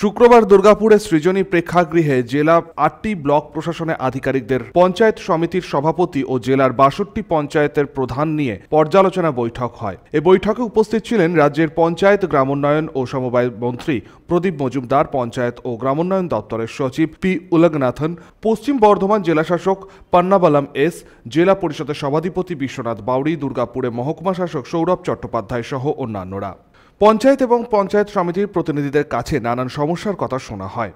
শুক্রবার দুর্গাপুরে সৃজনী প্রেক্ষাগৃহে জেলা ৮টি ব্লক প্রশাসনের আধিকারিকদের পঞ্চায়েত সমিতির সভাপতি ও জেলার ৬২ পঞ্চায়েতের প্রধান নিয়ে পর্যালোচনা বৈঠক হয়। এই বৈঠকে উপস্থিত ছিলেন রাজ্যের পঞ্চায়েত, গ্রামোন্নয়ন ও সমবায় মন্ত্রী প্রদীপ মজুমদার, পঞ্চায়েত ও গ্রামোন্নয়ন দপ্তরের সচিব পি উলগনাথন, পশ্চিম বর্ধমান জেলাশাসক পান্নাবালাম এস, জেলা পরিষদের সভাধিপতি বিশ্বনাথ বাউরি, দুর্গাপুরে মহকুমা শাসক সৌরভ চট্টোপাধ্যায় সহ অন্যান্যরা। পঞ্চায়েত এবং পঞ্চায়েত সমিতির প্রতিনিধিদের কাছে নানান সমস্যার কথা শোনা হয়।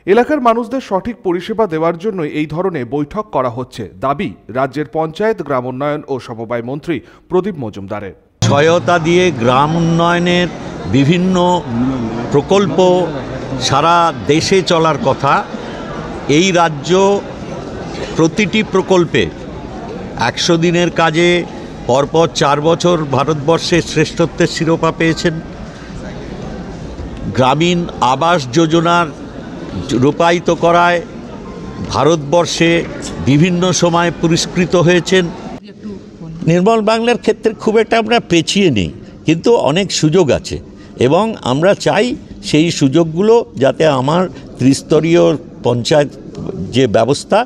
এলাকার মানুষদের সঠিক পরিষেবা দেওয়ার জন্য এই ধরনের বৈঠক করা হচ্ছে দাবি রাজ্যের পঞ্চায়েত, গ্রামোন্নয়ন ও সমবায় মন্ত্রী প্রদীপ মজুমদারের। সহায়তা দিয়ে গ্রাম উন্নয়নের বিভিন্ন প্রকল্প সারা দেশে চলার কথা। এই রাজ্য প্রতিটি প্রকল্পে ১০০ দিনের কাজে পরপর ৪ বছর ভারতবর্ষের শ্রেষ্ঠত্বের শিরোপা পেয়েছেন। গ্রামীণ আবাস যোজনার রূপায়িত করায় ভারতবর্ষে বিভিন্ন সময় পুরস্কৃত হয়েছেন। নির্মল বাংলার ক্ষেত্রে খুব একটা আমরা পেছিয়ে নেই, কিন্তু অনেক সুযোগ আছে এবং আমরা চাই সেই সুযোগগুলো যাতে আমার ত্রিস্তরীয় পঞ্চায়েত যে ব্যবস্থা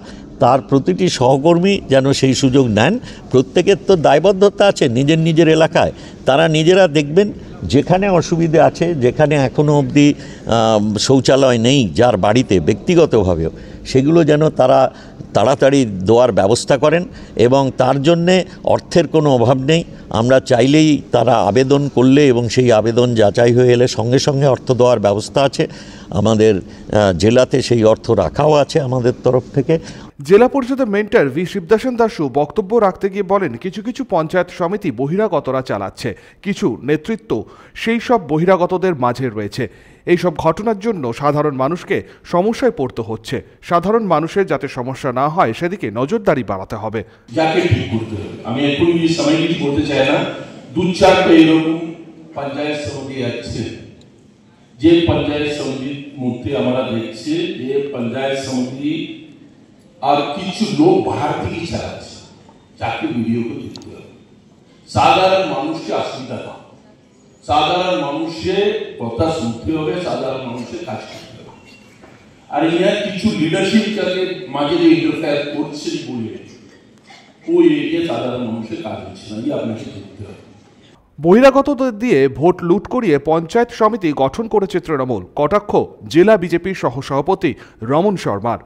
তার প্রতিটি সহকর্মী যেন সেই সুযোগ নেন। প্রত্যেকের তো দায়বদ্ধতা আছে নিজের নিজের এলাকায়। তারা নিজেরা দেখবেন যেখানে অসুবিধে আছে, যেখানে এখনও অবধি শৌচালয় নেই যার বাড়িতে ব্যক্তিগতভাবেও, সেগুলো যেন তারা তাড়াতাড়ি দেওয়ার ব্যবস্থা করেন এবং তার জন্যে অর্থের কোনো অভাব নেই। আমরা চাইলেই তারা আবেদন করলে এবং সেই আবেদন যাচাই হয়ে এলে সঙ্গে সঙ্গে অর্থ দেওয়ার ব্যবস্থা আছে। আমাদের জেলাতে সেই অর্থ রাখাও আছে আমাদের তরফ থেকে। জেলা পরিষদের মেন্টর ভি শিবদাসন দাসু বক্তব্য রাখতে গিয়ে বলেন, কিছু কিছু পঞ্চায়েত সমিতি বহিরাগতরা চালাচ্ছে, কিছু নেতৃত্ব সেই সব বহিরাগতদের মাঝে রয়েছে। এইসব ঘটনার জন্য সাধারণ মানুষকে সমস্যায় পড়তে হচ্ছে। সাধারণ মানুষের যাতে সমস্যা না হয় সেদিকে নজরদারি বাড়াতে হবে। যাকে ঠিক করতে হবে। আমি এখনই এই সময় কিছু বলতে চাই না। ২-৪টা এরকম পঞ্চায়েত সমিতি আছে, যে পঞ্চায়েত সমিতির মধ্যে আমরা দেখছি যে পঞ্চায়েত সমিতি আর কিছু লোক বাহার থেকে চালাচ্ছে, যাকে ভিডিওকে দেখতে হবে। সাধারণ মানুষকে অসুবিধা না, সাধারণ মানুষের কথা শুনতে হবে, সাধারণ মানুষের কাজ করতে হবে। আর ইয়ার কিছু লিডারশিপ যাকে মাঝে যে ইন্টারফেয়ার করছে বলে ওই এরিয়া সাধারণ মানুষের কাজ হচ্ছে না, আপনাকে দেখতে হবে। বহিরাগতদের দিয়ে ভোট লুট করিয়ে পঞ্চায়েত সমিতি গঠন করেছে তৃণমূল, কটাক্ষ জেলা বিজেপির সহসভাপতি রমন শর্মার।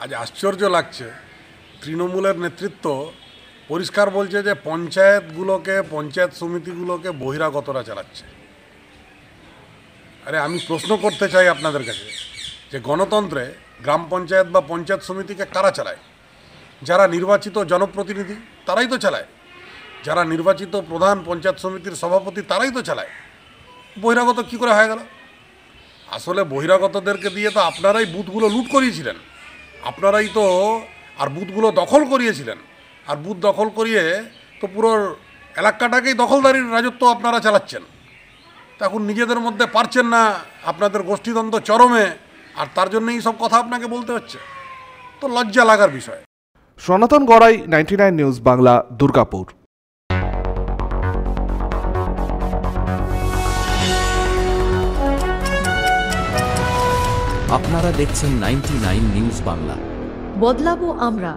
আজ আশ্চর্য লাগছে, তৃণমূলের নেতৃত্ব পরিষ্কার বলছে যে পঞ্চায়েতগুলোকে, পঞ্চায়েত সমিতিগুলোকে বহিরাগতরা চালাচ্ছে। আরে আমি প্রশ্ন করতে চাই আপনাদের কাছে যে গণতন্ত্রে গ্রাম পঞ্চায়েত বা পঞ্চায়েত সমিতিকে কারা চালায়? যারা নির্বাচিত জনপ্রতিনিধি তারাই তো চালায়, যারা নির্বাচিত প্রধান পঞ্চায়েত সমিতির সভাপতি তারাই তো চালায়। বহিরাগত কী করে হয়ে গেল? আসলে বহিরাগতদেরকে দিয়ে তো আপনারাই বুথগুলো লুট করিয়েছিলেন, আপনারাই তো আর বুথগুলো দখল করিয়েছিলেন। আর বুথ দখল করিয়ে তো পুরো এলাকাটাকেই দখলদারির রাজত্ব আপনারা চালাচ্ছেন। তা এখন নিজেদের মধ্যে পারছেন না, আপনাদের গোষ্ঠীদ্বন্দ্ব চরমে, আর তার জন্যই সব কথা আপনাকে বলতে হচ্ছে। তো লজ্জা লাগার বিষয়। সনাতন গড়াই, 99 নিউজ বাংলা, দুর্গাপুর। আপনারা দেখছেন 99 নিউজ বাংলা। বদলাবো আমরা।